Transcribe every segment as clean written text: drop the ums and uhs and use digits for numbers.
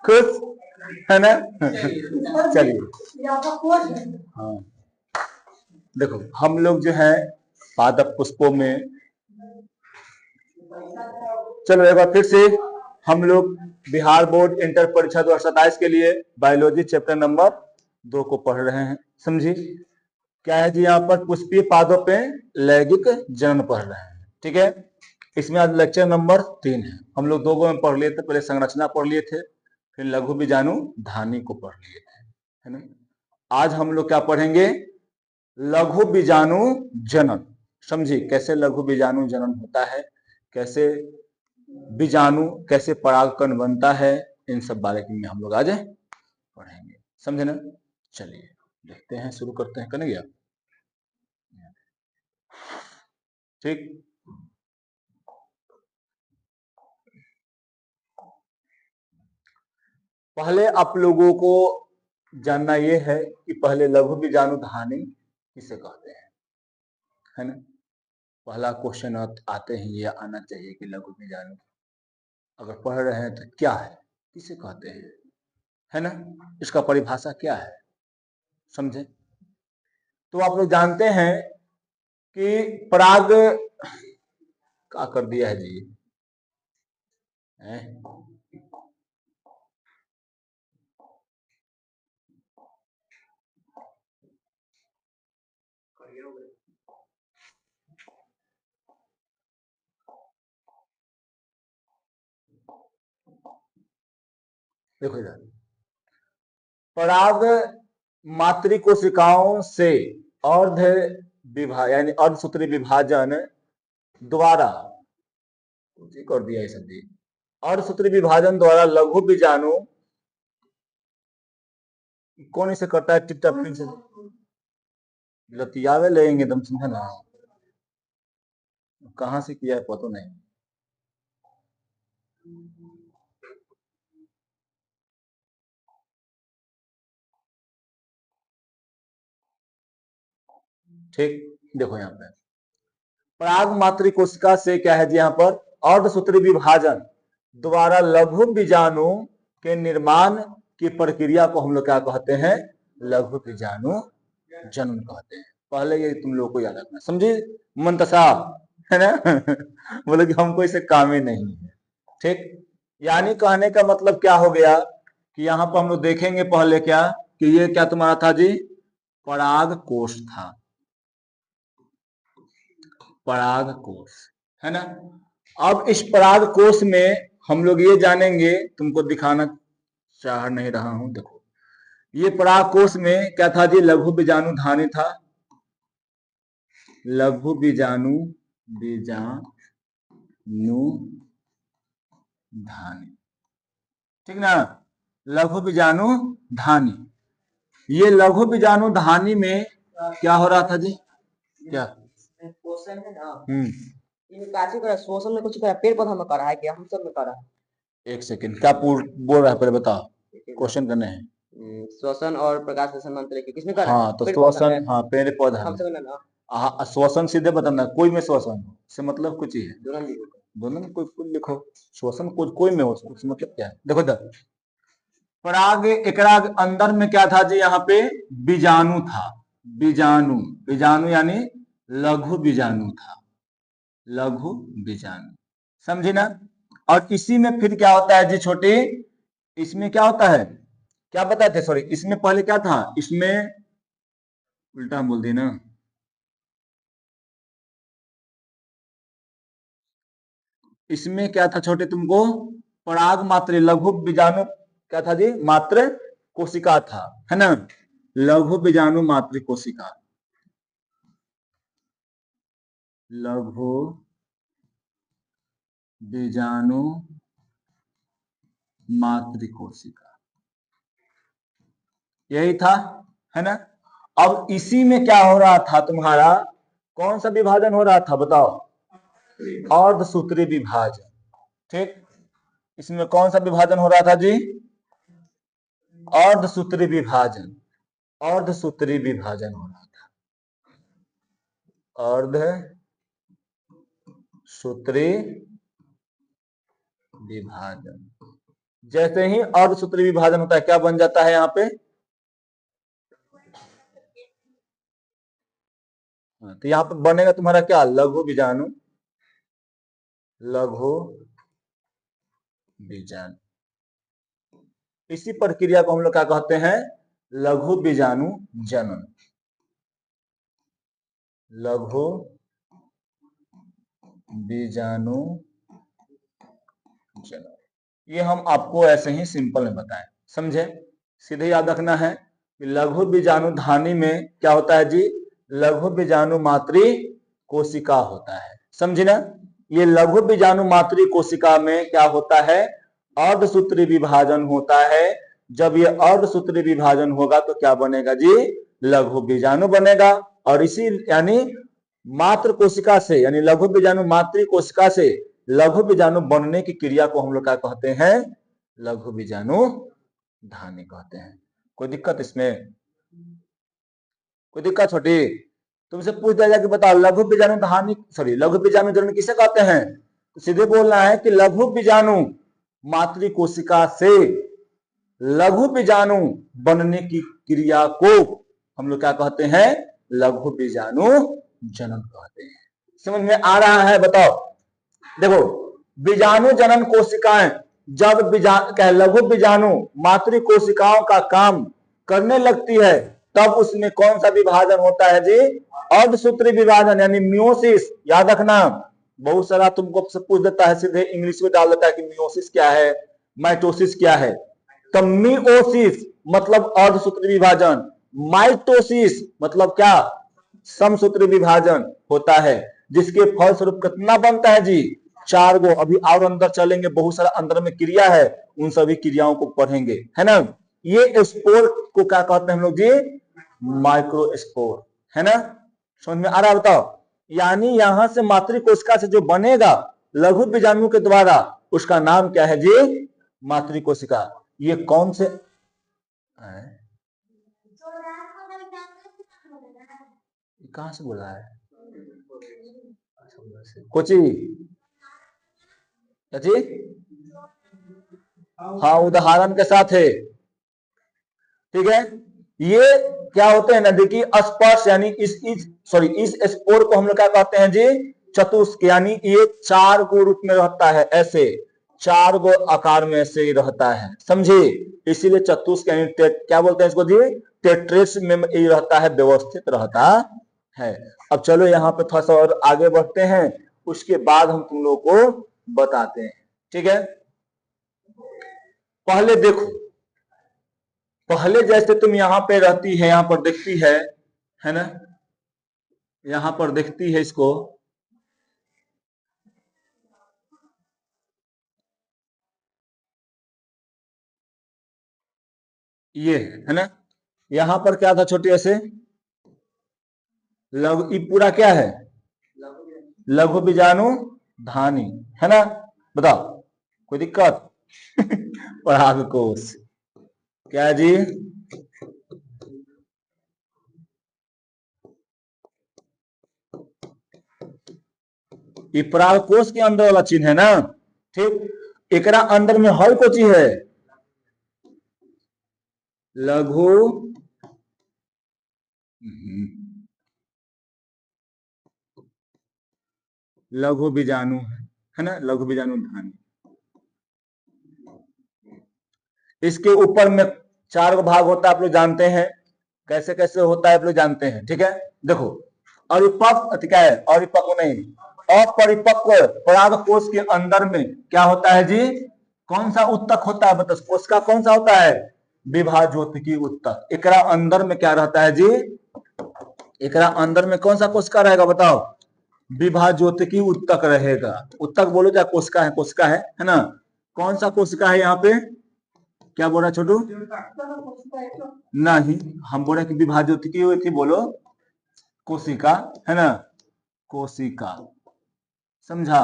खुश है ना? चलिए, हाँ देखो हम लोग जो है पादप पुष्पों में, चलो एक बार फिर से हम लोग बिहार बोर्ड इंटर परीक्षा 2027 के लिए बायोलॉजी चैप्टर नंबर 2 को पढ़ रहे हैं। समझी? क्या है जी, यहाँ पर पुष्पीय पादों पे लैंगिक जनन पढ़ रहे हैं। ठीक है, इसमें आज लेक्चर नंबर 3 है। हम लोग 2 में पढ़ लिए थे, पहले संरचना पढ़ लिए थे, फिर लघु बीजाणु धानी को पढ़ लिए थे, है ना? आज हम लोग क्या पढ़ेंगे? लघु बीजाणु जनन। समझिए कैसे लघु बीजाणु जनन होता है, कैसे बीजाणु, कैसे परागकण बनता है, इन सब बारे में हम लोग आज पढ़ेंगे। समझे ना? चलिए देखते हैं, शुरू करते हैं। करने गया ठीक। पहले आप लोगों को जानना यह है कि पहले लघु बीजाणु धानी किसे कहते हैं, है ना? पहला क्वेश्चन आते ही ये आना चाहिए कि लघु बीजाणु अगर पढ़ रहे हैं तो क्या है, किसे कहते हैं, है ना? इसका परिभाषा क्या है, समझे? तो आप लोग जानते हैं कि पराग क्या कर दिया है जी, है? देखो इधर, पराग मातृकोशिकाओं से अर्ध यानी अर्धसूत्री विभाजन द्वारा कर दिया है सभी, अर्धसूत्री विभाजन द्वारा लघु बीजाणु कौन इसे करता है? टिप्टा से लतियावे लेंगे एकदम, समझे ना? कहां से किया है पता नहीं। ठीक, देखो यहाँ पे पराग मातृकोशिका से क्या है जी, यहाँ पर अर्धसूत्री विभाजन द्वारा लघु बीजाणु के निर्माण की प्रक्रिया को हम लोग क्या कहते हैं? लघु बीजाणु जनन कहते हैं। पहले ये तुम लोग को याद रखना, समझे? मंतसा, है ना? बोले कि हमको इसे काम ही नहीं है। ठीक, यानी कहने का मतलब क्या हो गया कि यहाँ पर हम लोग देखेंगे पहले क्या कि ये क्या तुम्हारा था जी? पराग कोश था, पराग कोश, है ना? अब इस पराग कोश में हम लोग ये जानेंगे, तुमको दिखाना चाह नहीं रहा हूं, देखो ये पराग कोश में क्या था जी? लघु बीजाणु धानी था, लघु बीजाणु धानी, ठीक ना? लघु बीजाणु धानी, ये लघु बीजाणु धानी में क्या हो रहा था जी? क्या पोषण है ना, काची करा शोषण में कुछ करा, पेड़ पौधा में करा है क्या, हम सब में करा है? एक सेकंड, क्या बोल रहा है पहले बताओ, क्वेश्चन करने हैं। श्वसन और प्रकाश संश्लेषण मंत्र के किसमें करा है? हाँ तो श्वसन, हाँ पेड़ पौधा हम में, सब में ना। हाँ श्वसन सीधे बताना, कोई में श्वसन हो से मतलब कुछ ही है, दोनों में कोई लिखो, श्वसन कोई में हो, उससे मतलब क्या है? देखो इधर पराग एकरा अंदर में क्या था जी? यहाँ पे बीजाणु था, बीजाणु, बीजाणु यानी लघु बीजाणु था, लघु बीजाणु, समझे ना? और इसी में फिर क्या होता है जी छोटे, इसमें क्या होता है, क्या बताए थे? सॉरी, इसमें पहले क्या था? इसमें उल्टा बोल दी ना, इसमें क्या था छोटे तुमको? पराग मात्र, लघु बीजाणु क्या था जी? मात्र कोशिका था, है ना? लघु बीजाणु मात्र कोशिका, लघु बीजाणु मात्र कोशिका, यही था, है ना? अब इसी में क्या हो रहा था तुम्हारा? कौन सा विभाजन हो रहा था बताओ? अर्धसूत्री विभाजन, ठीक। इसमें कौन सा विभाजन हो रहा था जी? अर्धसूत्री विभाजन, अर्धसूत्री विभाजन हो रहा था, अर्धसूत्री विभाजन। जैसे ही अर्धसूत्री विभाजन होता है क्या बन जाता है यहाँ पे? तो यहाँ पे बनेगा तुम्हारा क्या? लघु बीजाणु, लघु बीजाणु। इसी प्रक्रिया को हम लोग क्या कहते हैं? लघु बीजाणु जनन। लघु बीजाणु जनन, ये हम आपको ऐसे ही सिंपल में बताएं, समझे? सीधे याद रखना है कि लघु बीजाणु धानी में क्या होता है जी? लघु बीजाणु मातृ कोशिका होता है, समझे ना? ये लघु बीजाणु मातृ कोशिका में क्या होता है? अर्धसूत्री विभाजन होता है। जब ये अर्धसूत्री विभाजन होगा तो क्या बनेगा जी? लघु बीजाणु बनेगा। और इसी यानी मातृ कोशिका से, यानी लघु बीजाणु मातृ कोशिका से लघु बीजाणु बनने की क्रिया को हम लोग क्या कहते हैं? लघु बीजाणु धानी कहते हैं। कोई दिक्कत इसमें? कोई दिक्कत छोटी? तुमसे पूछ दिया जाए कि बताओ लघु बीजाणु धानी, सॉरी, लघु बीजाणु जनन किसे कहते हैं? तो सीधे बोलना है कि लघु बीजाणु मातृ कोशिका से लघु बीजाणु बनने की क्रिया को हम लोग क्या कहते हैं? लघु बीजाणु जनन कहते हैं। समझ में आ रहा है? बताओ। देखो, बीजाणु जनन कोशिकाएं जब लघु बीजाणु मातृ कोशिकाओं का काम करने लगती है तब उसमें कौन सा विभाजन होता है जी? अर्धसूत्री विभाजन, यानी मियोसिस। याद रखना, बहुत सारा तुमको पूछ देता है, सीधे इंग्लिश में डाल देता है कि मियोसिस क्या है, माइटोसिस क्या है। तो मियोसिस मतलब अर्धसूत्री विभाजन, माइटोसिस मतलब क्या? समसूत्री विभाजन होता है, जिसके फलस्वरूप कितना बनता है जी? 4 गो। अभी और अंदर चलेंगे, बहुत सारा अंदर में क्रिया है, उन सभी क्रियाओं को पढ़ेंगे, है ना? ये स्पोर को क्या कहते हैं हम लोग जी? माइक्रोस्पोर, है ना? समझ में आ रहा है? बताओ। यानी यहां से मातृ कोशिका से जो बनेगा लघु बीजाणु के द्वारा, उसका नाम क्या है जी? मातृ कोशिका। ये कौन से कहां से बोला है? कोची जी? हाँ, उदाहरण के साथ है, ठीक है? ये क्या होते हैं ना, देखिए, स्पर्श, यानी इस स्पोर को हम लोग क्या कहते हैं जी? चतुष्क, यानी ये 4 गो रूप में रहता है, ऐसे 4 गो आकार में ऐसे ही रहता है, समझे? इसीलिए चतुष्क, यानी क्या बोलते हैं इसको जी? टेट्रेस में ये रहता है, व्यवस्थित रहता है। अब चलो यहाँ पे थोड़ा सा और आगे बढ़ते हैं, उसके बाद हम तुम लोग को बताते हैं, ठीक है? पहले देखो, पहले जैसे तुम यहाँ पे रहती है, यहाँ पर दिखती है ना? यहाँ पर दिखती है इसको, ये है ना? यहाँ पर क्या था छोटी ऐसे? लघु, ये पूरा क्या है? लघु बीजाणु धानी, है ना? बताओ, कोई दिक्कत? परागकोश क्या है जी? ये परागकोश के अंदर वाला चिन्ह है ना? ठीक, एकरा अंदर में हर को चीज है लघु लघु बीजाणु, है ना? लघु बीजाणु धानी। इसके ऊपर में 4 गो भाग होता है, आप लोग जानते हैं कैसे कैसे होता है, आप लोग जानते हैं, ठीक है? देखो, अरिपक्व क्या है? अरिपक्व नहीं, अपरिपक्व परागकोश के अंदर में क्या होता है जी? कौन सा उत्तक होता है? बताओ, कोशिका कौन सा होता है? विभाज्योतिकी उत्तक। एकरा अंदर में क्या रहता है जी? एकरा अंदर में कौन सा कोशिका रहेगा? बताओ। विभाज्योतिकी उत्तक रहेगा। उत्तक बोलो क्या? कोशिका है, कोशिका है ना? कौन सा कोशिका है यहाँ पे? क्या बोल रहा छोटू? नहीं, हम बोल रहे कि विभाज्योतिकी हुई थी, बोलो कोशिका, है ना? कोशिका, समझा?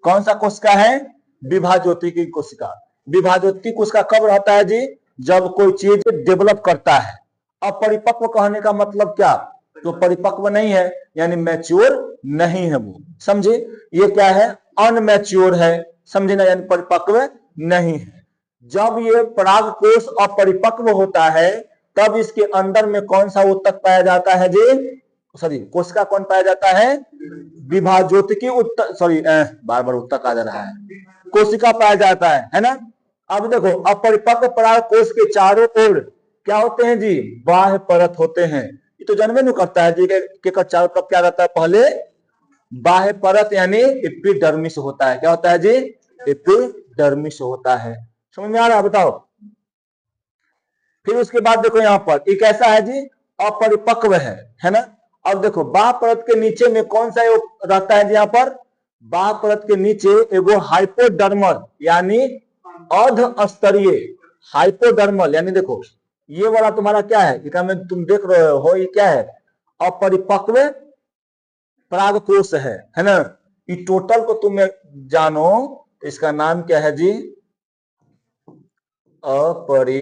कौन सा कोशिका है? विभाज्योतिकी कोशिका। विभाज्योतिकी कोशिका कब रहता है जी? जब कोई चीज डेवलप करता है। अपरिपक्व कहने का मतलब क्या? तो परिपक्व नहीं है, यानी मैच्योर नहीं है वो, समझे? ये क्या है? अनमैच्योर है, समझे ना, यानी परिपक्व नहीं है। जब ये पराग कोष अपरिपक्व होता है तब इसके अंदर में कौन सा उत्तक पाया जाता है जी, सॉरी कोशिका कौन पाया जाता है, विभाज्योतिकी उत्तक, सॉरी बार बार उत्तक आ जा रहा है, कोशिका पाया जाता है ना। अब देखो अपरिपक्व पराग कोष के चारों ओर क्या होते हैं जी, बाह्य परत होते हैं। ये तो जानवे नहीं करता है जी के चारों तरफ क्या रहता है, पहले बाह्य परत यानी एपिडर्मिस होता है। क्या होता है जी, एपिडर्मिस होता है। समझ में आ रहा है, बताओ। फिर उसके बाद देखो यहाँ पर एक ऐसा है जी अपरिपक्व है ना। अब देखो बाह्य परत के नीचे में कौन सा रहता है जी, यहाँ पर बाह्य परत के नीचे एगो हाइपोडर्मल यानी अर्ध स्तरीय, हाइपोडर्मल यानी देखो ये वाला तुम्हारा क्या है, इतना में तुम देख रहे हो ये क्या है, अपरिपक्व परागकोश है ना। ये टोटल को तुम जानो तो इसका नाम क्या है जी, अपरि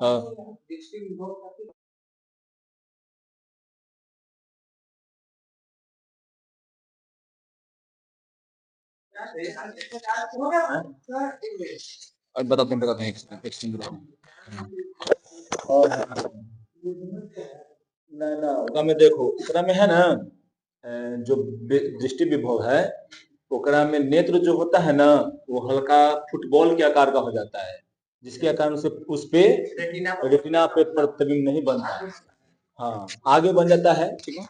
हाँ। बताते हैं ना में देखो ओकरा में है ना जो दृष्टि विभव है ओकरा में नेत्र जो होता है ना वो हल्का फुटबॉल के आकार का हो जाता है, जिसके कारण से उस पे रेटिना पे प्रतिबिंब नहीं बनता है। हाँ आगे बन जाता है, ठीक है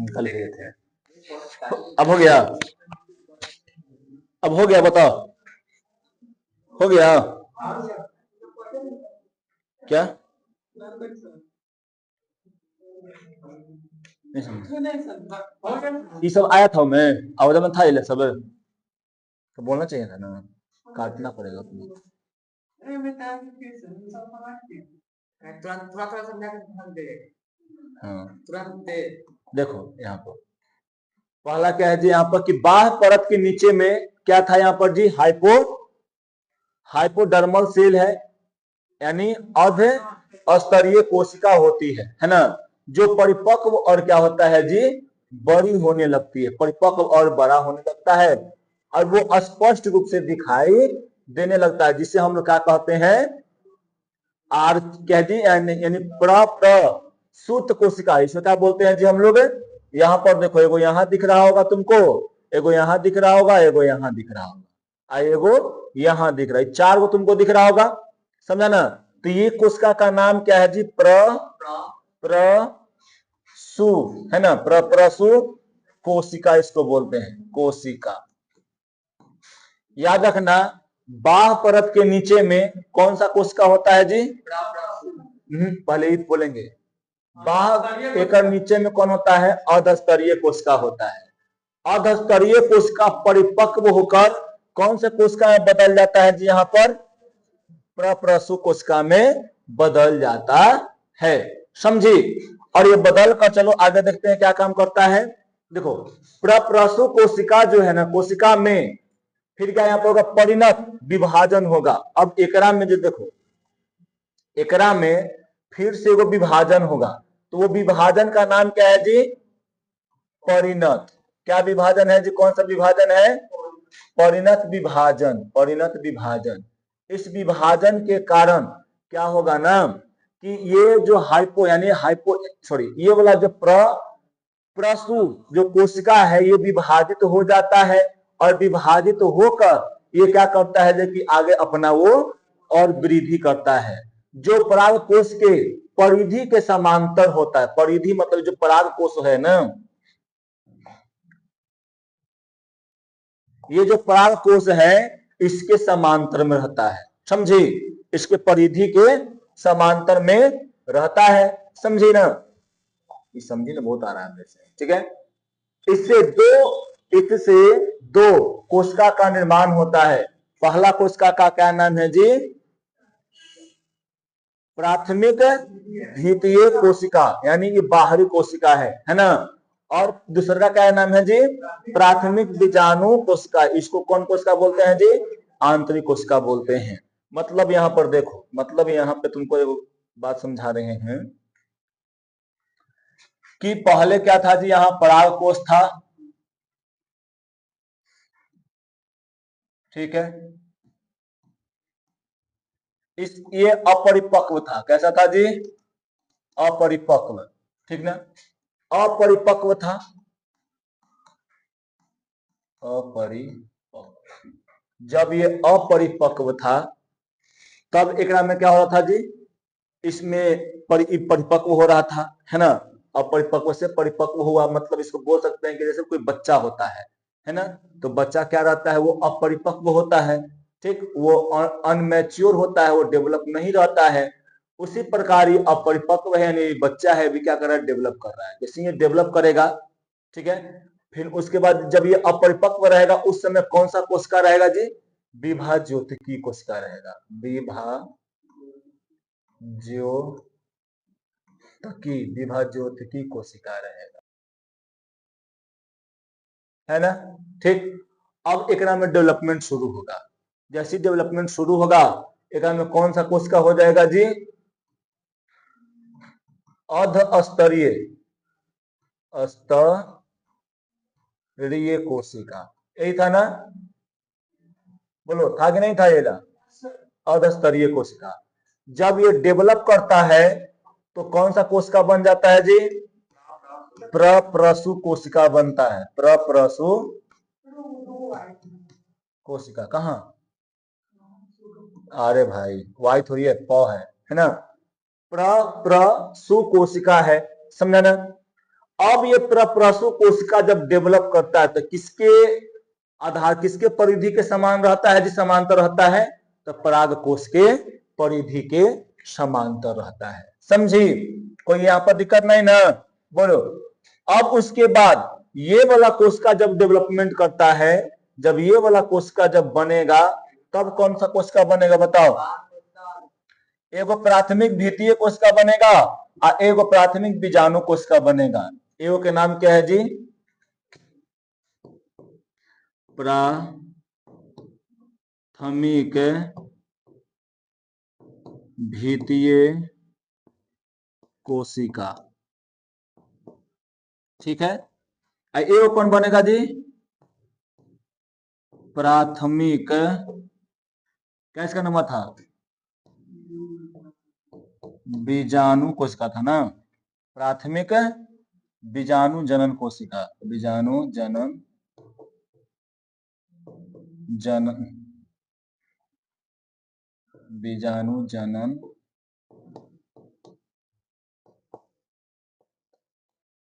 कल गए थे। अब हो गया, अब हो गया, बताओ हो गया क्या, ये सब आया था मैं आवाज में था ये सब तो बोलना चाहिए था ना, काटना पड़ेगा तुम्हें। हाँ देखो यहाँ पर पहला क्या है जी, यहाँ पर कि बाह्य परत के नीचे में क्या था यहाँ पर जी, हाइपोडर्मल सेल है यानी अर्ध स्तरीय कोशिका होती है ना, जो परिपक्व और क्या होता है जी, बड़ी होने लगती है, परिपक्व और बड़ा होने लगता है और वो स्पष्ट रूप से दिखाई देने लगता है, जिसे हम लोग क्या कहते हैं, आर कह दी यानी प्रसूत कोशिका, इसमें क्या बोलते हैं जी हम लोग। यहाँ पर देखो एगो यहाँ दिख रहा होगा तुमको, एगो यहाँ दिख रहा होगा, एगो यहाँ दिख रहा होगा, एगो यहाँ दिख रहा है, चार को तुमको दिख रहा होगा, समझा ना। तो ये कोशिका का नाम क्या है जी, प्रसु है ना, प्रसु कोशिका इसको बोलते हैं, कोशिका। याद रखना बाह्य परत के नीचे में कौन सा कोशिका होता है जी, पहले ही बोलेंगे। बाह्य एक नीचे में कौन होता है? अधस्तरीय कोशिका होता है। अधस्तरीय कोशिका परिपक्व होकर कौन से कोशिका में बदल जाता है जी? यहाँ पर प्रप्रसु कोशिका में बदल जाता है, समझी। और ये बदल कर चलो आगे देखते हैं क्या काम करता है। देखो प्रप्रसु कोशिका जो है ना, कोशिका में फिर क्या यहाँ पर होगा? परिणत विभाजन होगा। अब एकरा में जो देखो, एकरा में फिर से वो विभाजन होगा, तो वो विभाजन का नाम क्या है जी? परिणत। क्या विभाजन है जी? कौन सा विभाजन है? परिणत विभाजन। परिणत विभाजन। इस विभाजन के कारण क्या होगा ना कि ये जो हाइपो यानी ये वाला जो प्रसु जो कोशिका है ये विभाजित हो जाता है, और विभाजित होकर ये क्या करता है कि आगे अपना वो और वृद्धि करता है, जो पराग कोश के परिधि के समांतर होता है। परिधि मतलब जो पराग कोश है ना, ये जो पराग कोश है इसके समांतर में रहता है, समझी। इसके परिधि के समांतर में रहता है, समझी ना? ये समझी ना? बहुत आराम से, ठीक है। इससे दो कोशिका का निर्माण होता है। पहला कोशिका का क्या नाम है जी? प्राथमिक द्वितीय कोशिका, यानी ये बाहरी कोशिका है ना। और दूसरा का क्या नाम है जी? प्राथमिक बीजाणु कोशिका। इसको कौन कोशिका बोलते हैं जी? आंतरिक कोशिका बोलते हैं। मतलब यहाँ पर देखो, मतलब यहाँ पे तुमको एक बात समझा रहे हैं कि पहले क्या था जी? यहाँ पराग कोश था, ठीक है। ये अपरिपक्व था। कैसा था जी? अपरिपक्व, ठीक ना? अपरिपक्व था, अपरिपक्व। जब ये अपरिपक्व था तब एकरा में क्या हो रहा था जी? इसमें परिपक्व हो रहा था, है ना। अपरिपक्व से परिपक्व हुआ, मतलब इसको बोल सकते हैं कि जैसे कोई बच्चा होता है ना। तो बच्चा क्या रहता है? वो अपरिपक्व होता है, ठीक। वो अनमैच्योर होता है, वो डेवलप नहीं रहता है। उसी प्रकार ये अपरिपक्व है, यानी बच्चा है, भी क्या कर रहा है? डेवलप कर रहा है। जैसे ये डेवलप करेगा, ठीक है, फिर उसके बाद जब ये अपरिपक्व रहेगा उस समय कौन सा कोशिका रहेगा जी? विभाज्योतिकी कोशिका रहेगा। विभाज्योतिकी कोशिका रहेगा, है ना, ठीक। अब एकरा में डेवलपमेंट शुरू होगा। जैसी डेवलपमेंट शुरू होगा एकरा में कौन सा कोशिका हो जाएगा जी? अधस्तरीय स्तरीय कोशिका। यही था ना? बोलो, था कि नहीं था? ये अधस्तरीय कोशिका। जब ये डेवलप करता है तो कौन सा कोशिका बन जाता है जी? प्रप्रसु कोशिका बनता है। प्रप्रसु कोशिका। कहाँ? अरे भाई, वाई थोड़ी है, प है ना। प्रप्रसु कोशिका है, समझा ना। अब ये प्रप्रसु कोशिका जब डेवलप करता है तो किसके आधार, किसके परिधि के समान रहता है जी? समांतर रहता है। तो पराग कोश के परिधि के समांतर रहता है, समझी। कोई यहाँ पर दिक्कत नहीं ना? बोलो। अब उसके बाद ये वाला कोशिका जब डेवलपमेंट करता है, जब ये वाला कोशिका जब बनेगा तब कौन सा कोशिका बनेगा बताओ? एगो प्राथमिक द्वितीय कोशिका बनेगा और एगो प्राथमिक बीजाणु कोशिका बनेगा। एगो के नाम क्या है जी? प्राथमिक द्वितीय कोशिका, ठीक है। एगो कौन बनेगा जी? प्राथमिक, क्या इसका नाम था? बीजाणु कोशिका था ना। प्राथमिक बीजाणु जनन कोशिका। बीजाणु जनन बीजाणु जनन,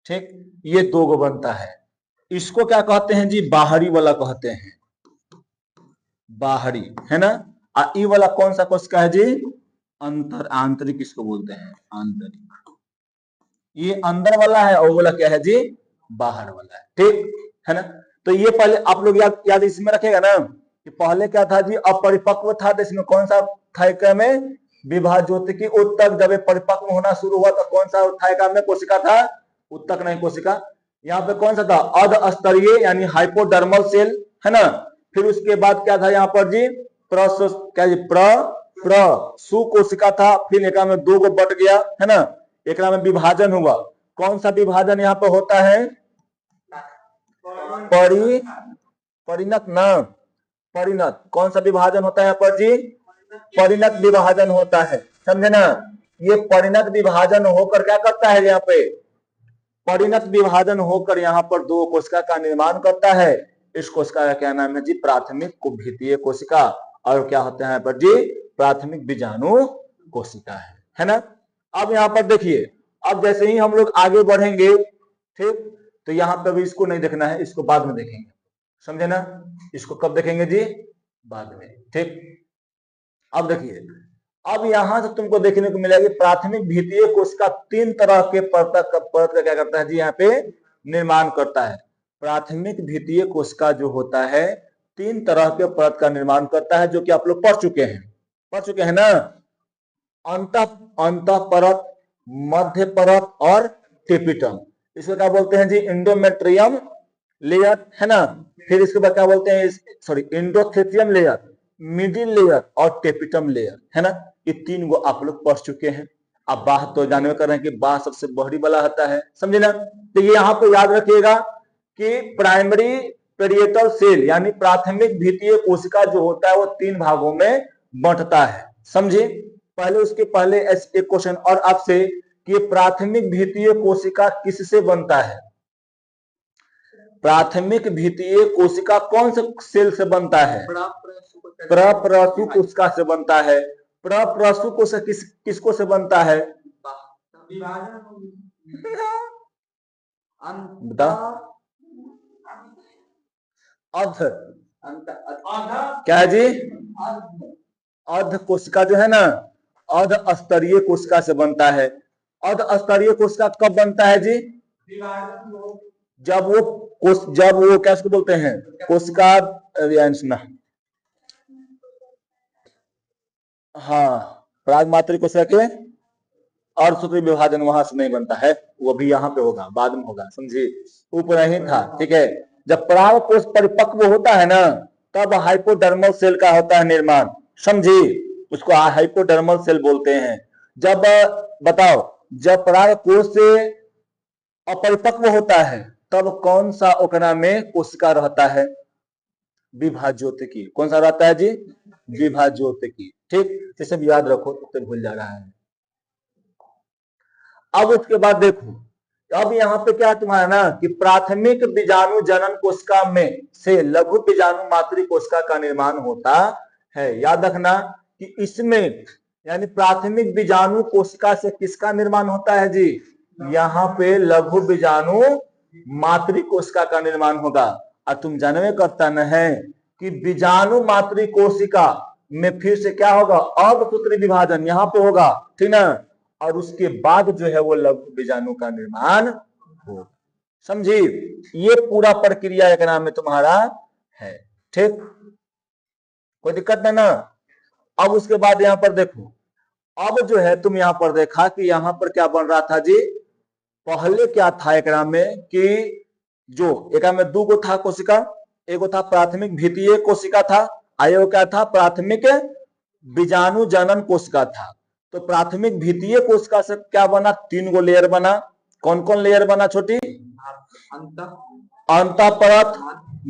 ठीक। ये दो गो बनता है। इसको क्या कहते हैं जी? बाहरी वाला कहते हैं, बाहरी, है ना। ई वाला कौन सा कोशिका है जी? आंतरिक इसको बोलते हैं, आंतरिक। ये अंदर वाला है और वाला क्या है जी, बाहर वाला है, ठीक है ना। तो ये पहले आप लोग याद इसमें रखेगा ना कि पहले क्या था जी, अपरिपक्व था, तो इसमें कौन सा थायका में विभाज्योतिकी उत्तक, जब ये परिपक्व होना शुरू हुआ तो कौन सा थायका में कोशिका था, उत्तक नहीं कोशिका। यहाँ पे कौन सा था, अधस्तरीय यानी हाइपोडर्मल सेल, है ना। फिर उसके बाद क्या था यहाँ पर जी, क्या जी, सुकोशिका था। फिर एक में दो गो बट गया, है ना, एक में विभाजन हुआ। कौन सा विभाजन यहाँ पर होता है, परिणत ना, परिणत। कौन सा विभाजन होता है यहाँ पर जी, परिणत विभाजन होता है, समझे ना। ये परिणत विभाजन होकर क्या करता है, यहाँ पे परिणत विभाजन होकर यहाँ पर दो कोशिका का निर्माण करता है। इस कोशिका का क्या नाम है जी, प्राथमिक कुभीतीय कोशिका। और क्या होता है यहाँ पर जी, प्राथमिक बीजाणु कोशिका है ना। अब यहाँ पर देखिए, अब जैसे ही हम लोग आगे बढ़ेंगे, ठीक, तो यहाँ पे भी इसको नहीं देखना है, इसको बाद में देखेंगे, समझे ना। इसको कब देखेंगे जी, बाद में, ठीक। अब देखिए, अब यहां से तुमको देखने को मिलेगा प्राथमिक भीतीय कोशिका तीन तरह के परत का क्या करता है जी, यहाँ पे निर्माण करता है। प्राथमिक भीतीय कोशिका जो होता है तीन तरह के परत का निर्माण करता है, जो कि आप लोग पढ़ चुके हैं ना। अंत परत, मध्य परत और टेपिटम। इसको क्या बोलते हैं जी, इंडोमेट्रियम लेयर, है ना। फिर इसके बाद क्या बोलते हैं, सॉरी, इंडोथेसियम लेयर, मिडिल लेयर और टेपिटम लेयर, है ना। ये तीन गो आप लोग पढ़ चुके हैं। अब बाह तो जानवे कर रहे हैं कि बाह सबसे बड़ी वाला होता है, समझे ना। तो ये यहाँ पे याद रखिएगा कि प्राइमरी पेरिएटल सेल यानी प्राथमिक भीतीय कोशिका जो होता है वो तीन भागों में बंटता है, समझे। पहले उसके पहले एक क्वेश्चन और आपसे कि प्राथमिक भीतीय कोशिका किससे बनता है। प्राथमिक भीतीय कोशिका कौन से सेल से बनता है, प्रप्रसु कोशिका से बनता है। प्रप्रसु कोशिका किसको से बनता है, बता, अर्ध, क्या है जी, अर्ध कोशिका जो है ना, अर्ध स्तरीय कोशिका से बनता है। अर्ध स्तरीय कोशिका कब बनता है जी, जब वो क्या उसको बोलते हैं, कोशिका, हाँ, पराग मातृक कोशिका के अर्धसूत्री विभाजन वहां से नहीं बनता है, वो भी यहाँ पे होगा, बाद में होगा, समझिए, ऊपर नहीं था, ठीक है। जब पराग कोश परिपक्व होता है ना, तब हाइपोडर्मल सेल का होता है निर्माण, समझिए, उसको हाइपोडर्मल सेल बोलते हैं। जब बताओ, जब पराग कोश से अपरिपक्व होता है तब कौन सा ओकरा में कोशिका रहता है, विभाज्योतिकी। कौन सा रहता है जी, विभाज्योतिकी, ठीक। ये सब याद रखो, तो भूल जा रहा है। अब उसके बाद देखो, अब यहाँ पे क्या तुम्हारा ना कि प्राथमिक बीजाणु जनन कोशिका में से लघु बीजाणु मातृ कोशिका का निर्माण होता है। याद रखना कि इसमें यानी प्राथमिक बीजाणु कोशिका से किसका निर्माण होता है जी, यहाँ पे लघु बीजाणु मातृ कोशिका का निर्माण होगा। और तुम जानवे करता न है कि बीजाणु मातृ कोशिका में फिर से क्या होगा, अर्धसूत्री विभाजन यहाँ पे होगा, ठीक ना। और उसके बाद जो है वो लघु बीजाणु का निर्माण हो, समझी। ये पूरा प्रक्रिया एक नाम में तुम्हारा है, ठीक, कोई दिक्कत नहीं ना। अब उसके बाद यहाँ पर देखो, अब जो है तुम यहाँ पर देखा कि यहाँ पर क्या बन रहा था जी, पहले क्या था एक नाम में कि जो एक में दो गो था कोशिका, एगो था प्राथमिक भीतीय कोशिका था, आयो क्या था, प्राथमिक बीजाणु जनन कोशिका था। तो प्राथमिक भीतीय कोशिका से क्या बना, तीन गो लेयर बना। कौन कौन लेयर बना छोटी, अंत परत,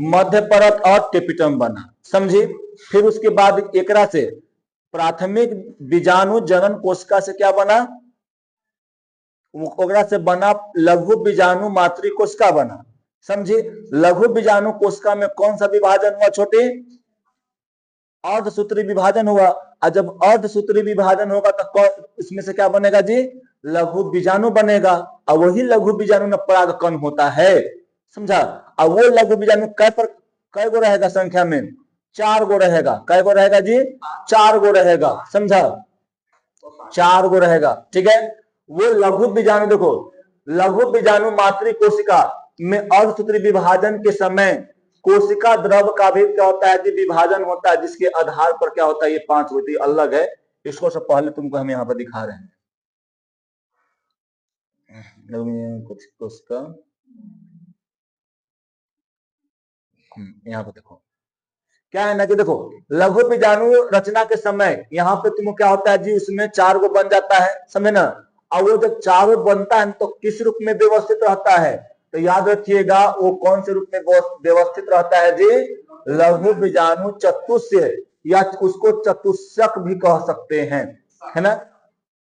मध्य परत और टेपिटम बना, समझी। फिर उसके बाद एकरा से प्राथमिक बीजाणु जनन कोशिका से क्या बना, ओकरा से बना लघु बीजाणु मातृ कोशिका बना, समझी। लघु बीजाणु कोशिका में कौन सा विभाजन हुआ छोटे, अर्धसूत्री विभाजन हुआ। और जब अर्धसूत्री विभाजन होगा तो इसमें से क्या बनेगा जी, लघु बीजाणु बनेगा। और वही लघु बीजाणु में परागकण होता है, समझा। और वो लघु बीजाणु कै गो रहेगा संख्या में, चार गो रहेगा। कै गो रहेगा जी, चार गो रहेगा, समझा। 4 गो रहेगा, ठीक है। वो लघु बीजाणु, देखो लघु बीजाणु मातृ कोशिका में अर्धसूत्री विभाजन के समय कोशिका द्रव का भी क्या होता है जी, विभाजन होता है, जिसके आधार पर क्या होता है ये 5 होती है, अलग है। इसको सब पहले तुमको हम यहाँ पर दिखा रहे हैं। कुछ कोशिका यहाँ पर देखो क्या है ना कि देखो लघु बीजाणु रचना के समय यहाँ पे तुमको क्या होता है जी, उसमें 4 गो बन जाता है, समझे ना। और वो जब 4 बनता है तो किस रूप में व्यवस्थित रहता है, तो याद रखिएगा वो कौन से रूप में व्यवस्थित रहता है जी, लघु बीजाणु चतुष्य, या उसको चतुष्क भी कह सकते हैं, है ना।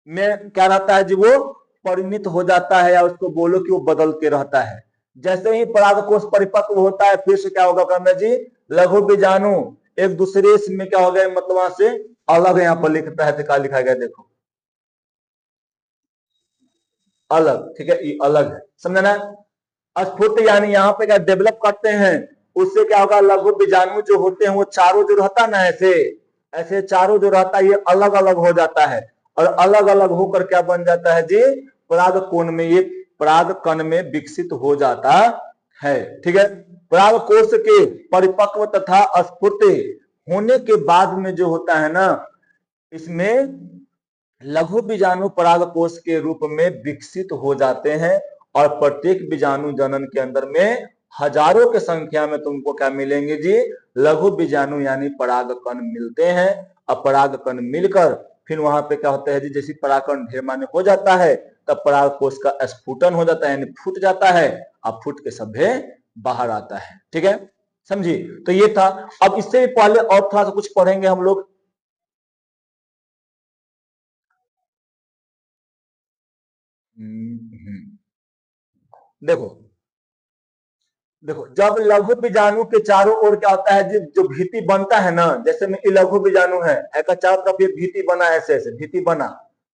में क्या रहता है जी, वो परिणित हो जाता है, या उसको बोलो कि वो बदल के रहता है। जैसे ही परागकोश परिपक्व होता है फिर से क्या होगा कहना जी, लघु बीजाणु एक दूसरे में क्या हो गया, मतलब वहां से अलग, यहाँ पर लिखता है क्या लिखा गया देखो, अलग, ठीक है, ये अलग है, समझे ना। स्फुट यानी यहाँ पे क्या डेवलप करते हैं, उससे क्या होगा, लघु बीजाणु जो होते हैं वो चारों जो रहता है ना, ऐसे ऐसे चारों जो रहता है ये अलग अलग हो जाता है, और अलग अलग होकर क्या बन जाता है जी, परागकोण में, ये परागकण में विकसित हो जाता है, ठीक है। परागकोश के परिपक्व तथा स्फुट होने के बाद में जो होता है ना, इसमें लघु बीजाणु परागकोश के रूप में विकसित हो जाते हैं, और प्रत्येक बीजाणु जनन के अंदर में हजारों के संख्या में तुमको क्या मिलेंगे जी, लघु बीजाणु यानी परागकण मिलते हैं। अब परागकण मिलकर फिर वहां पे क्या होता है जी, जैसे परागकण ढेर माने हो जाता है तब परागकोश का स्फुटन हो जाता है, यानी फूट जाता है, अब फूट के सभ्य बाहर आता है, ठीक है, समझी। तो ये था। अब इससे भी पहले और थोड़ा सा कुछ पढ़ेंगे हम लोग। देखो देखो जब लघु बीजाणु के चारों ओर क्या होता है, जो भीति बनता है ना, जैसे में लघु बीजाणु है, एक चारों तरफ ये भीति बना, ऐसे ऐसे भीति बना,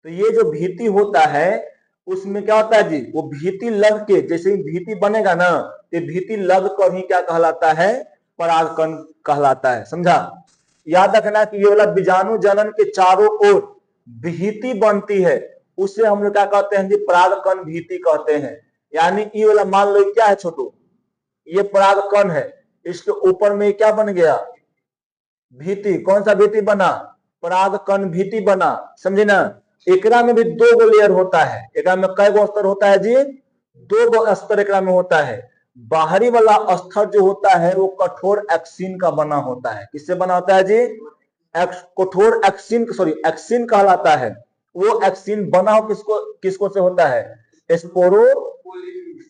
तो ये जो भीति होता है उसमें क्या होता है जी, वो भीति लग के, जैसे भीति बनेगा ना, ये भीति लग कर ही क्या कहलाता है, परागकण कहलाता है, समझा। याद रखना कि ये वाला बीजाणु जनन के चारों ओर भीति बनती है, उसे हम लोग क्या कहते हैं जी, परागकण भीति कहते हैं। यानी ये वाला मान लो क्या है छोटू, ये परागकण है, इसके ऊपर में क्या बन गया, भीति। कौन सा भीति बना, परागकण भीति बना, समझे ना। एकरा में भी 2 गो लेयर होता है, एकरा में कई गो स्तर होता है जी, 2 गो स्तर एकरा में होता है। बाहरी वाला स्तर जो होता है वो कठोर एक्सिन का बना होता है। किससे बना होता है जी, कठोर एक्सिन, सॉरी एक्सिन कहलाता है। वो एक्सिन बना हो किसको किसको से होता है, स्पोरो,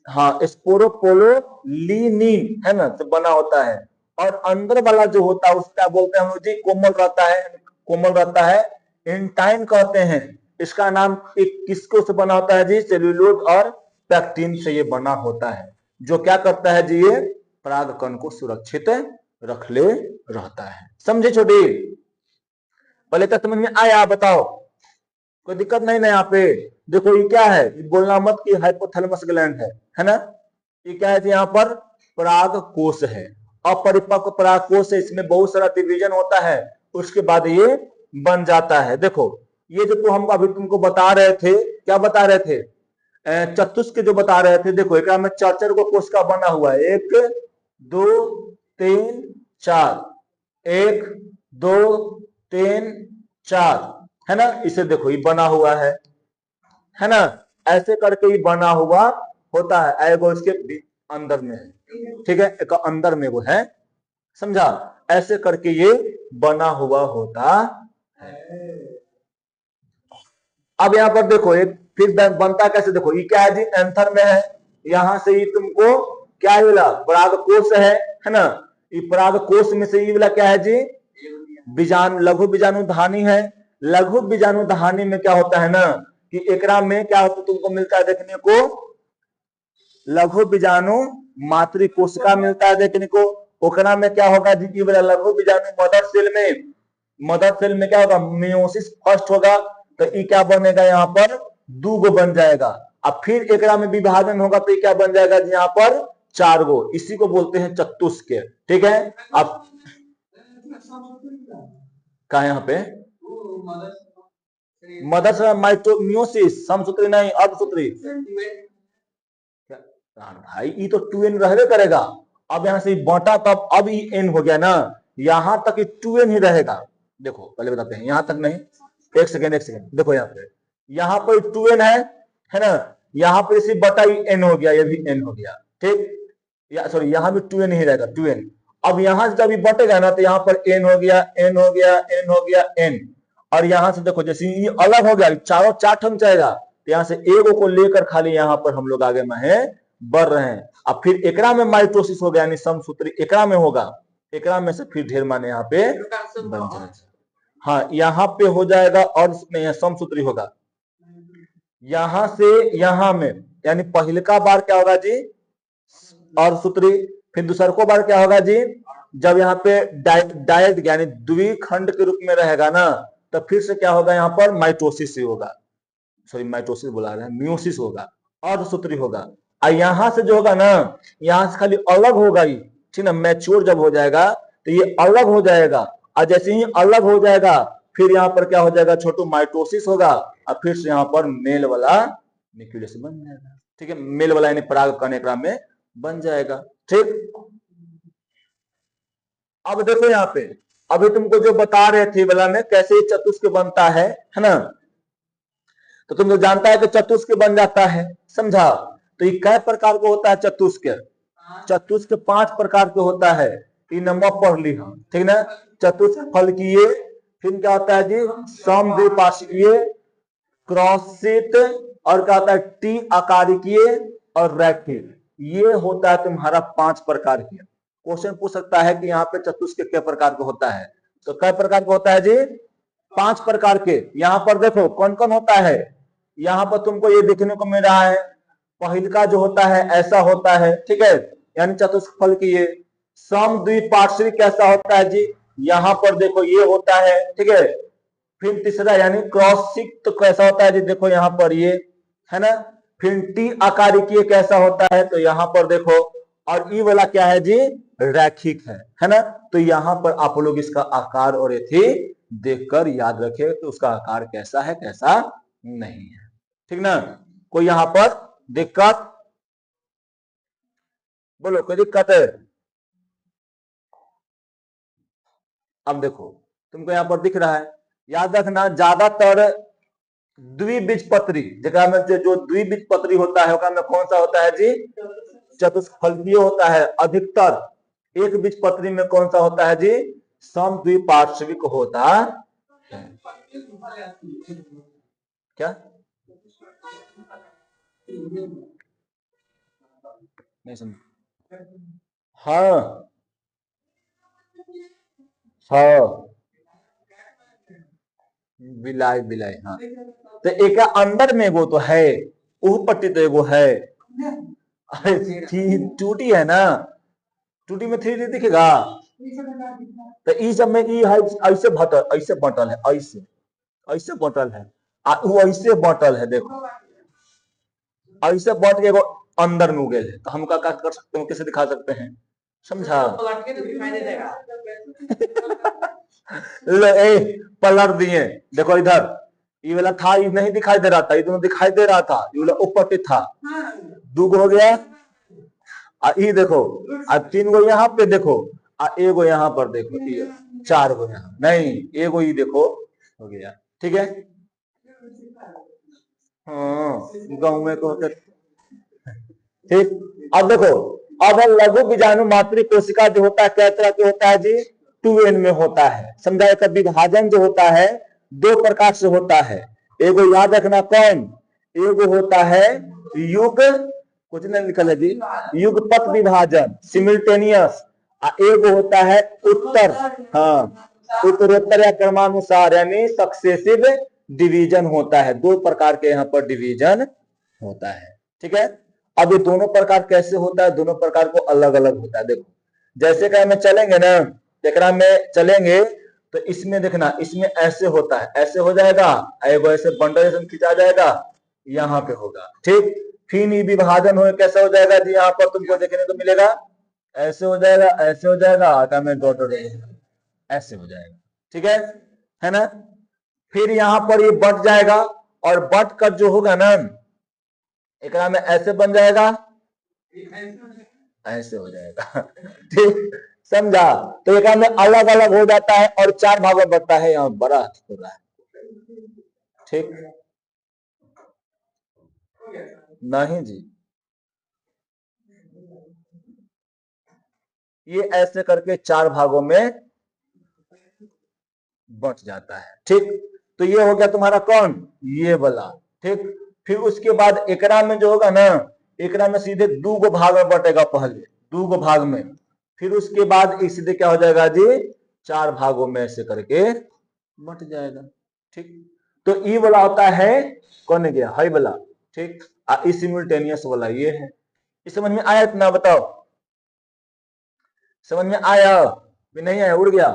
हाँ स्पोरोपोलोलिनिन है ना, तो बना होता है। और अंदर वाला जो होता है उसका बोलते हैं हम लोग जी, कोमल रहता है, कोमल रहता है, इंटाइन कहते हैं। इसका नाम एक किसको से बना होता है जी, सेल्यूलोज और पैक्टिन से ये बना होता है, जो क्या करता है जी, ये परागकण को सुरक्षित रख ले रहता है। समझे छोटी, पहले तक समझ में आया, बताओ कोई दिक्कत नहीं ना यहाँ पे। देखो ये क्या है, ये बोलना मत कि हाइपोथैलेमस ग्लैंड है ना। ये क्या है, यहाँ पर परागकोश है, अपरिपक्व परागकोश है, इसमें बहुत सारा डिवीजन होता है, उसके बाद ये बन जाता है। देखो ये जो तो हम अभी तुमको बता रहे थे, क्या बता रहे थे, चतुष्क जो बता रहे थे, देखो एक में 4 को कोशिका बना हुआ है, 1 2 3 4, 1 2 3 4, है ना। इसे देखो ये बना हुआ है ना, ऐसे करके ये बना हुआ होता है, एगो इसके अंदर में है, ठीक है, एक अंदर में वो है, समझा। ऐसे करके ये बना हुआ होता है। अब यहाँ पर देखो एक फिर बनता कैसे, देखो ये क्या है जी, एंथर में है, यहां से ये तुमको क्या है, वाला परागकोश है ना। ये परागकोश में से ये वाला क्या है जी, बीजाणु, लघु बीजाणु धानी है। लघु बीजाणु धानी में क्या होता है ना, कि एकरा में क्या होता है, तुमको मिलता है देखने को, लघु बीजाणु मातृ कोशिका मिलता है देखने को। ओकरा में क्या होगा जी, वाला लघु बीजाणु मदर सेल में क्या होगा, मियोसिस फर्स्ट होगा, तो ये क्या बनेगा, यहाँ पर 2 गो बन जाएगा। अब फिर एकरा में विभाजन होगा तो ये क्या बन जाएगा जी, यहाँ पर 4 गो, इसी को बोलते हैं चतुष्क, ठीक है। अब कहा यहाँ पे मदर से मियोसिस, समसूत्री नहीं, अर्धसूत्री। भाई ये तो 2n रहने करेगा। अब यहाँ से बांटा तब अब ये n हो गया ना, यहां तक 2n ही रहेगा। देखो पहले बताते हैं, यहां तक नहीं, एक सेकेंड देखो यहाँ पर 2n है ना, यहाँ पर सिर्फ बटा n हो गया, ये भी n हो गया, ठीक या सॉरी यहाँ भी 2n ही रहेगा, 2n। अब यहाँ से जब ये बटेगा ना तो यहाँ पर n हो गया, n हो गया, n हो गया, n। और यहाँ से देखो जैसे ये अलग हो गया, चारों 4 टर्म जाएगा, तो यहाँ से एगो को लेकर खाली यहाँ पर हम लोग आगे में बढ़ रहे हैं। अब फिर एकरा में माइटोसिस हो गया, यानी समसूत्री एकरा में होगा, एकरा में से फिर ढेर माने यहाँ पे बन जाएगा। हाँ यहाँ पे हो जाएगा और नहीं समसूत्री होगा, यहां से यहां में, यानी पहले का बार क्या होगा जी, और सूत्री। फिर दूसरा को बार क्या होगा जी, जब यहाँ पे डायट यानी द्विखंड के रूप में रहेगा ना, तब फिर से क्या होगा, यहाँ पर माइटोसिस ही होगा, सॉरी माइटोसिस बुला रहे हैं, मियोसिस होगा, अर्धसूत्री होगा। और यहाँ से जो होगा ना, यहाँ से खाली अलग होगा ही, ठीक ना, मैच्योर जब हो जाएगा तो ये अलग हो जाएगा, और जैसे ही अलग हो जाएगा फिर यहाँ पर क्या हो जाएगा, छोटू माइटोसिस होगा, और फिर से यहाँ पर मेल वाला न्यूक्लियस बन जाएगा, ठीक है, मेल वाला यानी पराग कण एकरा में बन जाएगा, ठीक। अब देखो यहाँ पे, अभी तुमको जो बता रहे थे वाला में कैसे चतुष्क बनता है ना, तो तुम लोग जानता है कि चतुष्क बन जाता है, समझा। तो ये कै प्रकार का होता है चतुष्क, चतुष्क 5 प्रकार के होता है, ये नंबर पढ़ ली हम, ठीक ना। चतुष्क फलकीय, फिर क्या होता है जी, समद्विपार्श्विकीय, क्रॉसित, और क्या होता है टी आकारिकीय और रैखिक, ये होता है तुम्हारा 5 प्रकार के। क्वेश्चन पूछ सकता है कि यहाँ पे चतुष्क कितने प्रकार का होता है, तो कै प्रकार का होता है जी, 5 प्रकार के। यहाँ पर देखो कौन कौन होता है, यहाँ पर तुमको ये देखने को मिल रहा है, पहल का जो होता है ऐसा होता है, ठीक है, यानी चतुष्क फलकीय। समद्विपार्श्विक कैसा होता है जी, यहाँ पर देखो ये होता है, ठीक है। फिर तीसरा यानी क्रॉसिक तो कैसा होता है जी, देखो यहाँ पर ये है ना। फिर टी आकारिकीय कैसा होता है, तो यहाँ पर देखो, और ई वाला क्या है जी, रैखिक है ना। तो यहाँ पर आप लोग इसका आकार और यथी देखकर याद रखे तो उसका आकार कैसा है कैसा नहीं है, ठीक ना। कोई यहाँ पर दिक्कत, बोलो कोई दिक्कत है। अब देखो तुमको यहाँ पर दिख रहा है, याद रखना ज्यादातर द्विबीजपत्री, जगह में जो द्विबीजपत्री होता है उसका में कौन सा होता है जी, चतुष्फलकीय होता है। अधिकतर एक बीजपत्री में कौन सा होता है जी, समद्विपार्श्विक होता है। क्या नहीं समझ, हाँ हाँ बिलाई बिलाई, हाँ तो एक अंदर में वो तो है, ऊह पट्टी तो एगो है, अरे टूटी है ना, टूटी में 3D दिखेगा, तो ई सब में ई है ऐसे बटल, ऐसे बटल है, ऐसे ऐसे बटल है, वो ऐसे बटल है, देखो ऐसे बट के एगो अंदर में उगेल है, तो हम क्या कर सकते हैं, कैसे दिखा सकते हैं, समझा। पलट दिए, देखो इधर ये वाला था, ये नहीं दिखाई दे रहा था, ये दोनों दिखाई दे रहा था, ये वाला ऊपर था, 2 गो हो गया, ये देखो, 3 गो यहाँ पे देखो, एगो यहाँ पर देखो, 4 गो यहाँ नहीं, एगो ये देखो हो गया, ठीक है। हाँ गाँव में को, ठीक। अब देखो, अब लघु बीजाणु मातृ कोशिका जो होता है क्या तरह के होता है जी, 2n में होता है, समझा। इसका विभाजन जो होता है 2 प्रकार से होता है, एगो याद रखना कौन, एगो होता है युग, कुछ नहीं लिखल है जी, युगपत विभाजन सिमिल्टेनियस, एगो होता है उत्तर, हाँ उत्तरोत्तर या क्रमानुसार यानी सक्सेसिव डिवीजन होता है। 2 प्रकार के यहाँ पर डिवीजन होता है, ठीक है। अब ये दोनों प्रकार कैसे होता है, दोनों प्रकार को अलग अलग होता है। देखो जैसे कि में चलेंगे ना, देखना में चलेंगे तो इसमें देखना, इसमें ऐसे होता है, ऐसे हो जाएगा, एगो ऐसे बंडल जैसे खिंचा जाएगा, यहाँ पे होगा, ठीक। फिर ये विभाजन हो कैसा हो जाएगा जी, यहाँ पर तुमको देखने को मिलेगा, ऐसे हो जाएगा, ऐसे हो जाएगा, आटा में डॉट ऐसे हो जाएगा, ठीक है ना। फिर यहां पर ये बट जाएगा और बट कर जो होगा ना एकरा में ऐसे बन जाएगा, ऐसे हो जाएगा। ठीक, समझा? तो एकरा में अलग अलग हो जाता है और 4 भाग में बढ़ता है, यहाँ बड़ा हो रहा है। ठीक, नहीं जी, ये ऐसे करके 4 भागों में बट जाता है। ठीक, तो ये हो गया तुम्हारा कौन, ये वाला। ठीक, फिर उसके बाद एकरा में जो होगा ना, एकरा में सीधे 2 भाग में बटेगा, पहले 2 भाग में, फिर उसके बाद एक सीधे क्या हो जाएगा जी, 4 भागों में ऐसे करके बट जाएगा। ठीक, तो ई वाला होता है कौन गया, हाई वाला। ठीक, सिमुल्टेनियस वाला ये है। इस समझ में आया इतना, बताओ समझ में आया कि नहीं आया, उड़ गया?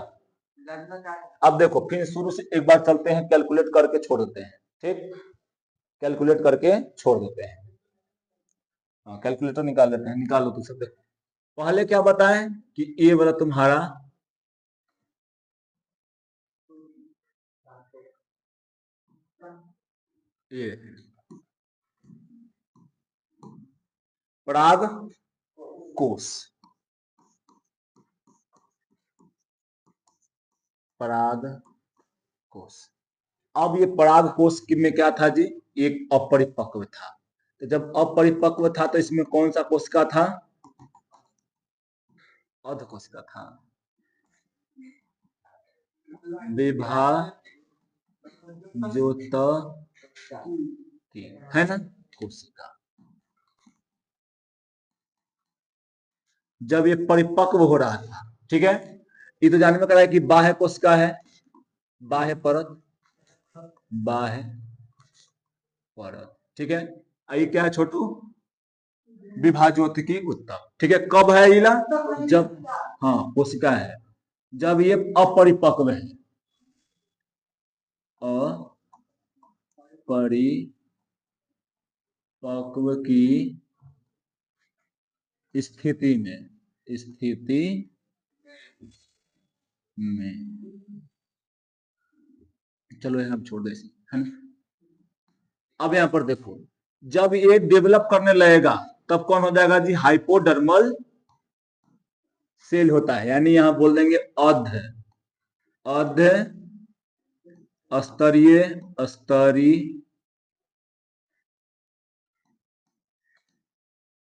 अब देखो फिर शुरू से एक बार चलते हैं, कैलकुलेट करके छोड़ देते हैं। ठीक, कैलकुलेट करके छोड़ देते हैं। हाँ, कैलकुलेटर निकाल लेते हैं, निकालो तो सब। पहले क्या बताएं कि ये वाला तुम्हारा ये पराग कोष, पराग कोष। अब ये पराग कोष में क्या था जी, एक अपरिपक्व था। तो जब अपरिपक्व था तो इसमें कौन सा कोशिका था, अर्ध कोशिका था, विभाजोत्ती है ना कोशिका। जब ये परिपक्व हो रहा था, ठीक है, ये तो जानने में करा है कि बाह्य कोशिका है, बाह्य परत, बाह्य परत। ठीक है, ये क्या है छोटू, विभाजोत्ती उत्तक। ठीक है, कब है इला, जब, हाँ कोशिका है, जब ये अपरिपक्व है, अपरिपक्व की स्थिति में, चलो यहाँ छोड़ दे, है ना। अब यहाँ पर देखो, जब ये डेवलप करने लगेगा तब कौन हो जाएगा जी, हाइपोडर्मल सेल होता है, यानी यहां बोल देंगे अर्ध स्तरीय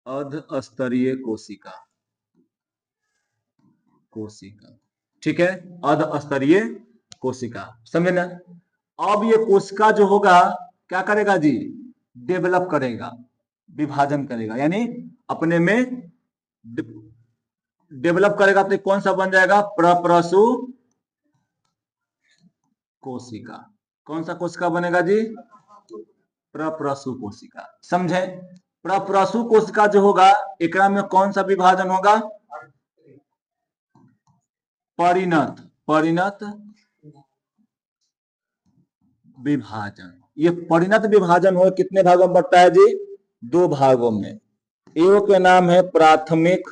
अर्ध स्तरीय कोशिका, ठीक है, अर्ध स्तरीय कोशिका, समझे ना। अब ये कोशिका जो होगा क्या करेगा जी, डेवलप करेगा, विभाजन करेगा, यानी अपने में डेवलप करेगा, तो कौन सा बन जाएगा, प्रप्रसु कोशिका। कौन सा कोशिका बनेगा जी, प्रप्रसु कोशिका, समझे। प्रप्रसु कोशिका जो होगा एकरा में कौन सा विभाजन होगा, परिणत विभाजन। ये परिणत विभाजन हो कितने भागों में बढ़ता है जी, 2 भागों में। एक के नाम है प्राथमिक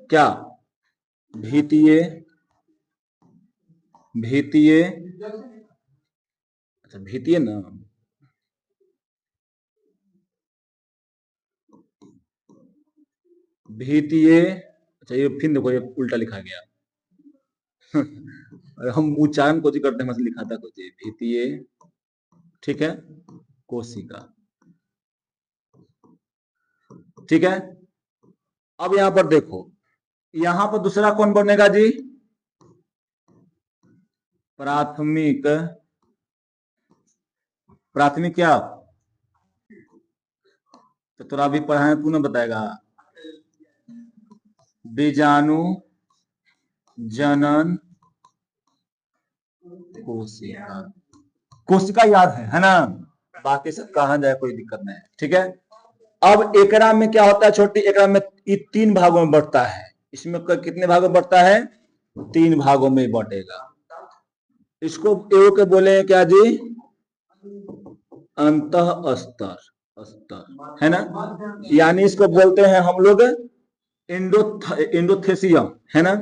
क्या, भीतीय, अच्छा भीतीय ना, अच्छा ये फिर देखो ये उल्टा लिखा गया। हम उच्चारण को करते हैं, लिखा था कुछ भीतीय, ठीक है, कोशिका। ठीक है, अब यहां पर देखो, यहां पर दूसरा कौन बनेगा जी, प्राथमिक क्या, तो थोड़ा भी पढ़ाए तू ना बताएगा, बीजाणु जनन कोशिका। कोशिका याद है ना, बाकी सब कहां जाए कोई दिक्कत नहीं है। ठीक है, अब एकरा में क्या होता है छोटी, एकरा में 3 भागों में बढ़ता है। इसमें कितने भागों में बढ़ता है, 3 भागों में बढ़ेगा। इसको एओ के बोले क्या जी, अंतः स्तर है ना, यानी इसको बोलते हैं हम लोग एंडोथेसियम, है ना,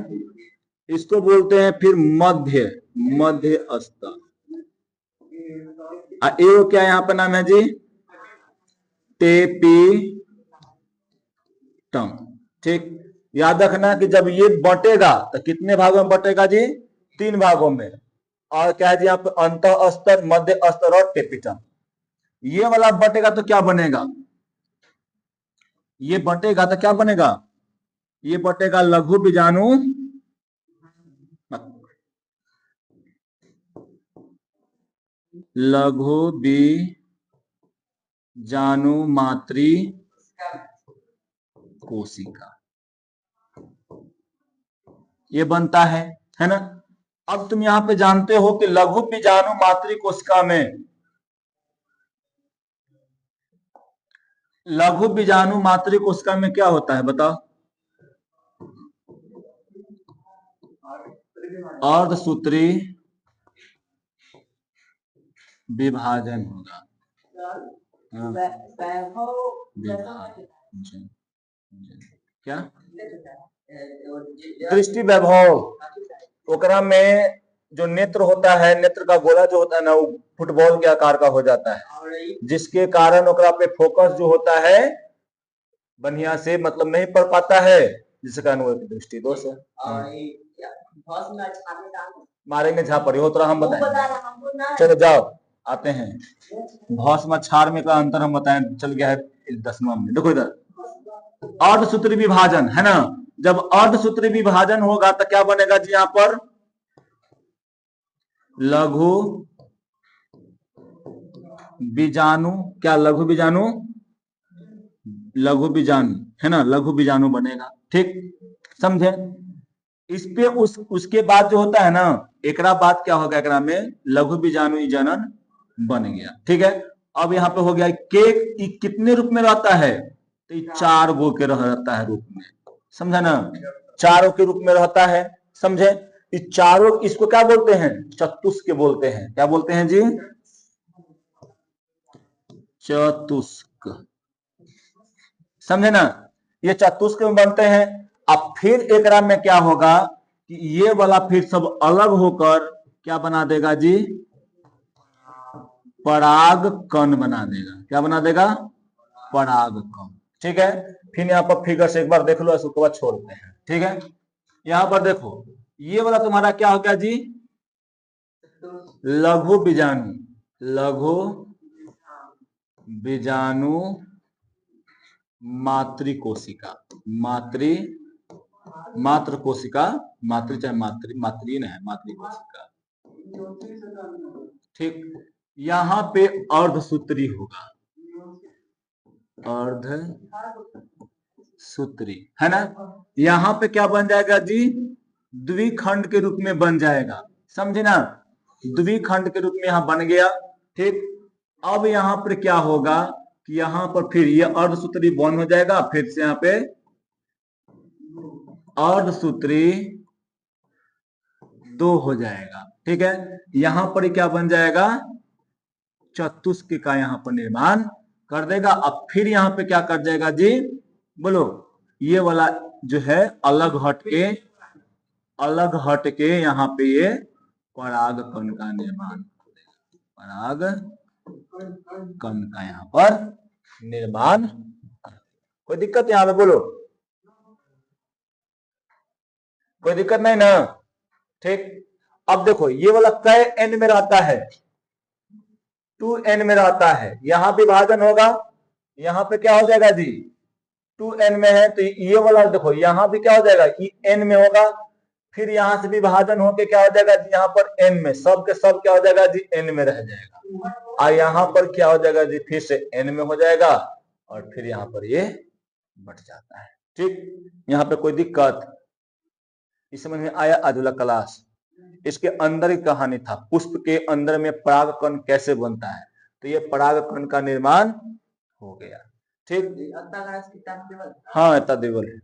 इसको बोलते हैं फिर मध्य मध्य स्तर। ये क्या यहाँ पे नाम है जी? टेपिटम। ठीक, याद रखना कि जब ये बटेगा तो कितने भागों में बटेगा जी? 3 भागों में। और क्या है जी यहाँ पे? अंतः स्तर, मध्य स्तर और टेपिटम। ये वाला बटेगा तो क्या बनेगा? ये बटेगा तो क्या बनेगा? ये बटेगा लघु बीजाणु लघु बीजाणु मातृ कोशिका, ये बनता है ना? अब तुम यहां पे जानते हो कि लघु बीजाणु मातृ कोशिका में लघु बीजाणु मातृ कोशिका में क्या होता है बताओ? अर्धसूत्री विभाजन होगा। विभाजन क्या? दृष्टि वैभव। ओकरा में जो नेत्र होता है, नेत्र का गोला जो होता है ना, वो फुटबॉल के आकार का हो जाता है, जिसके कारण ओकरा पे फोकस जो होता है बढ़िया से मतलब नहीं पड़ पाता है, जिसके कारण वो दृष्टि दोष है। मारेंगे झापड़, हो तो हम बताएं। चलो जाओ आते हैं भस्म क्षार में का अंतर हम बताएं। चल गया है 10वां में। देखो इधर अर्धसूत्री विभाजन है ना। जब अर्धसूत्री विभाजन होगा तो क्या बनेगा जी? यहाँ पर लघु बीजाणु, क्या लघु बीजाणु? लघु बीजाणु है ना, लघु बीजाणु बनेगा। ठीक, समझे? इस पे उसके बाद जो होता है ना, एकरा बाद क्या होगा? एकरा में लघु बीजाणु जनन बन गया। ठीक है, अब यहाँ पे हो गया के कितने रूप में रहता है? तो 4 गो के रहता है रूप में, समझा ना? 4 के रूप में रहता है, समझे? इस चारों, इसको क्या बोलते हैं? चतुष्क बोलते हैं। क्या बोलते हैं जी? चतुष्क, समझे ना? ये चतुष्क में बनते हैं। अब फिर एकरा में क्या होगा कि ये वाला फिर सब अलग होकर क्या बना देगा जी? पराग कण बना देगा। क्या बना देगा? पराग कण। ठीक है, फिर यहाँ पर फिगर से एक बार देख लो, उसके बाद छोड़ते हैं। ठीक है, यहाँ पर देखो, ये वाला तुम्हारा क्या हो गया जी? लघु बीजाणु, लघु बीजाणु मातृ कोशिका, मातृ कोशिका, मातृ चाहे मातृ न है, मातृ कोशिका। ठीक, यहाँ पे अर्धसूत्री होगा, अर्धसूत्री है ना। यहाँ पे क्या बन जाएगा जी? द्विखंड के रूप में बन जाएगा, समझे ना? द्विखंड के रूप में यहाँ बन गया। ठीक, अब यहाँ पर क्या होगा कि यहाँ पर फिर ये अर्धसूत्री बंद हो जाएगा, फिर से यहाँ पे अर्धसूत्री 2 हो जाएगा। ठीक है, यहाँ पर क्या बन जाएगा? चतुष्क का यहाँ पर निर्माण कर देगा। अब फिर यहाँ पे क्या कर जाएगा जी? बोलो, ये वाला जो है अलग हट के यहाँ पे ये पराग कण का निर्माण, पराग कण का यहाँ पर निर्माण। कोई दिक्कत यहाँ पे? बोलो, कोई दिक्कत नहीं ना? ठीक, अब देखो ये वाला कै एन में रहता है? 2n में रहता है। यहां विभाजन होगा, यहाँ पे क्या हो जाएगा जी? 2n में है तो ये वाला देखो यहाँ भी क्या हो जाएगा? n में होगा। फिर यहाँ से विभाजन होके क्या हो जाएगा जी? यहाँ पर n में, सब के सब क्या हो जाएगा जी? n में रह जाएगा। और यहाँ पर क्या हो जाएगा जी? फिर से n में हो जाएगा और फिर यहाँ पर ये बढ़ जाता है। ठीक, यहाँ पे कोई दिक्कत? इस समझ में आया? अधूला क्लास। इसके अंदर की कहानी था, पुष्प के अंदर में परागकण कैसे बनता है, तो ये परागकण का निर्माण हो गया। ठीक, हाँ इतना देवल है।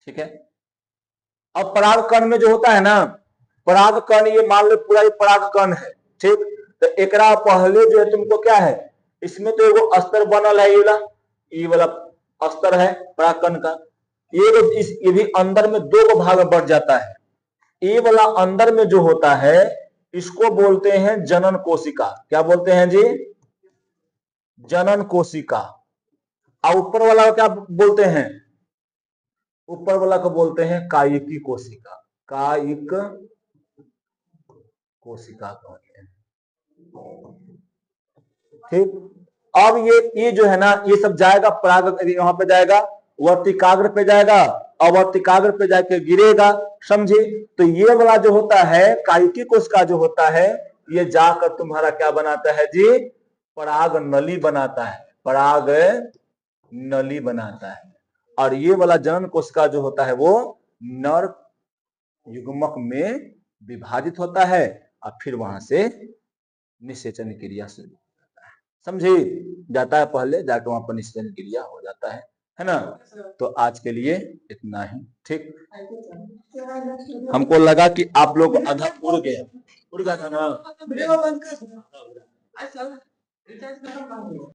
ठीक है, अब परागकण में जो होता है ना, परागकण ये मान लो पूरा ये परागकण है। ठीक, तो एकरा पहले जो है तुमको क्या है, इसमें तो एगो अस्तर बनल है, ये वाला अस्तर है परागकण का। ये भी अंदर में दो को भाग में बढ़ जाता है। ये वाला अंदर में जो होता है इसको बोलते हैं जनन कोशिका। क्या बोलते हैं जी? जनन कोशिका। और ऊपर वाला को क्या बोलते हैं? ऊपर वाला को बोलते हैं कायिकी कोशिका। कायिक कोशिका कहते हैं। ठीक। अब ये जो है ना, ये सब जाएगा पराग, यहां पे जाएगा वर्तिकाग्र पे जाएगा और वर्तिकाग्र पे जाके गिरेगा, समझे? तो ये वाला जो होता है कायिकी कोशिका जो होता है, ये जाकर तुम्हारा क्या बनाता है जी? पराग नली बनाता है। पराग नली बनाता है। और ये वाला जनन कोशिका जो होता है वो नर युग्मक में विभाजित होता है और फिर वहां से निषेचन क्रिया शुरू होता है, समझे? जाता है पहले, जाकर वहां पर निषेचन क्रिया हो जाता है ना? तो आज के लिए इतना ही। ठीक। हमको लगा कि आप लोग आधा उड़ गया था ना।